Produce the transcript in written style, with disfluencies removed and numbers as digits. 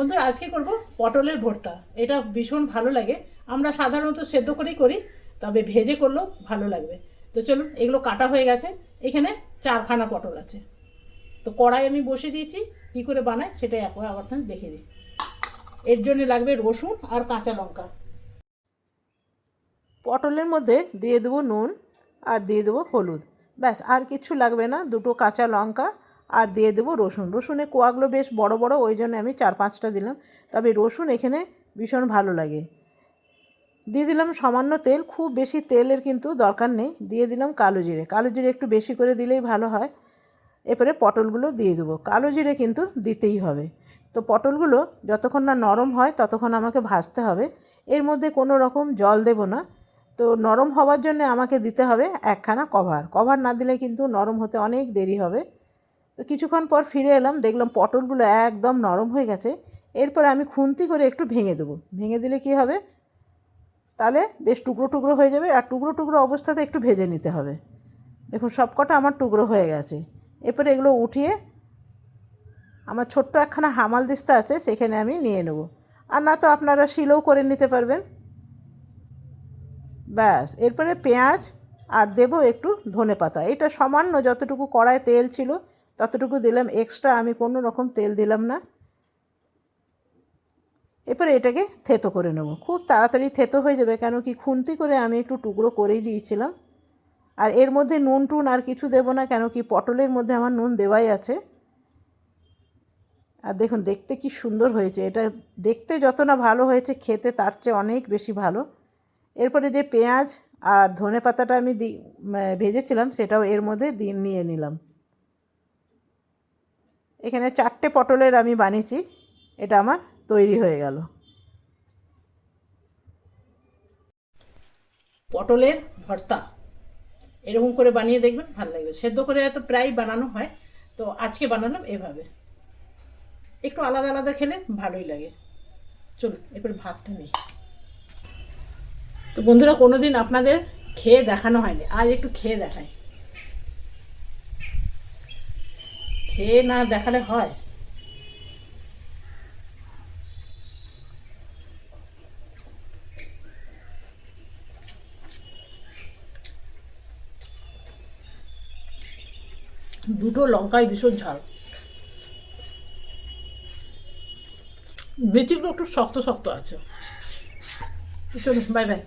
বন্ধুরা আজকে করব পটলের ভর্তা। এটা ভীষণ ভালো লাগে। আমরা সাধারণত সেদ্ধ করেই করি, তবে ভেজে করলেও ভালো লাগবে। তো চলুন, এগুলো কাটা হয়ে গেছে। এখানে 4খানা পটল আছে। তো কড়াই আমি বসিয়ে দিয়েছি, কী করে বানাই সেটাই একবার আপনাদের দেখিয়ে দিই। এর জন্য লাগবে রসুন আর কাঁচা লঙ্কা। পটলের মধ্যে দিয়ে দেবো নুন আর দিয়ে দেবো হলুদ, ব্যাস, আর কিছু লাগবে না। দুটো কাঁচা লঙ্কা আর দিয়ে দেবো রসুন। রসুনের কোয়াগুলো বেশ বড় বড়, ওই জন্য আমি 4-5টা দিলাম। তবে রসুন এখানে ভীষণ ভালো লাগে। দিয়ে দিলাম সামান্য তেল, খুব বেশি তেলের কিন্তু দরকার নেই। দিয়ে দিলাম কালো জিরে। কালো জিরে একটু বেশি করে দিলেই ভালো হয়। এরপরে পটলগুলো দিয়ে দেবো। কালো জিরে কিন্তু দিতেই হবে। তো পটলগুলো যতক্ষণ না নরম হয় ততক্ষণ আমাকে ভাজতে হবে। এর মধ্যে কোনো রকম জল দেব না। তো নরম হওয়ার জন্য আমাকে দিতে হবে 1খানা কভার। কভার না দিলে কিন্তু নরম হতে অনেক দেরি হবে। তো কিছুক্ষণ পর ফিরে এলাম, দেখলাম পটলগুলো একদম নরম হয়ে গেছে। এরপর আমি খুন্তি করে একটু ভেঙে দেবো। ভেঙে দিলে কি হবে, তাহলে বেশ টুকরো টুকরো হয়ে যাবে। আর টুকরো টুকরো অবস্থাতে একটু ভেজে নিতে হবে। দেখুন সবকটা আমার টুকরো হয়ে গেছে। এরপরে এগুলো উঠিয়ে আমার ছোট্ট একখানা হামাল দিস্তা আছে, সেখানে আমি নিয়ে নেব। আর না তো আপনারা শিলেও করে নিতে পারবেন। ব্যাস, এরপরে পেঁয়াজ আর দেবো একটু ধনেপাতা। এটা সামান্য, যতটুকু কড়ায় তেল ছিল ততটুকু দিলাম, এক্সট্রা আমি কোনো রকম তেল দিলাম না। এরপরে এটাকে থেতো করে নেব। খুব তাড়াতাড়ি থেতো হয়ে যাবে, কেন কি খুন্তি করে আমি একটু টুকরো করেই দিয়েছিলাম। আর এর মধ্যে নুন টুন আর কিছু দেবো না, কেন কি পটলের মধ্যে আমার নুন দেওয়াই আছে। আর দেখুন দেখতে কি সুন্দর হয়েছে। এটা দেখতে যত না ভালো হয়েছে, খেতে তার চেয়ে অনেক বেশি ভালো। এরপরে যে পেঁয়াজ আর ধনেপাতাটা আমি ভেজেছিলাম, সেটাও এর মধ্যে নিয়ে নিলাম। এখানে 4টে পটলের আমি বানিয়েছি। এটা আমার তৈরি হয়ে গেল পটলের ভর্তা। এরকম করে বানিয়ে দেখবেন, ভালো লাগবে। সেদ্ধ করে এত প্রায় বানানো হয়, তো আজকে বানালাম এভাবে। একটু আলাদা আলাদা খেলে ভালোই লাগে। চলুন এরপরে ভাতটা নিই। তো বন্ধুরা, কোনো দিন আপনাদের খেয়ে দেখানো হয়নি, আজ একটু খেয়ে দেখাই। খেয়ে না দেখালে হয়। দুটো লঙ্কায় ভীষণ ঝাল। বিচিগুলো একটু শক্ত শক্ত আছে। চলুন, বাই বাই।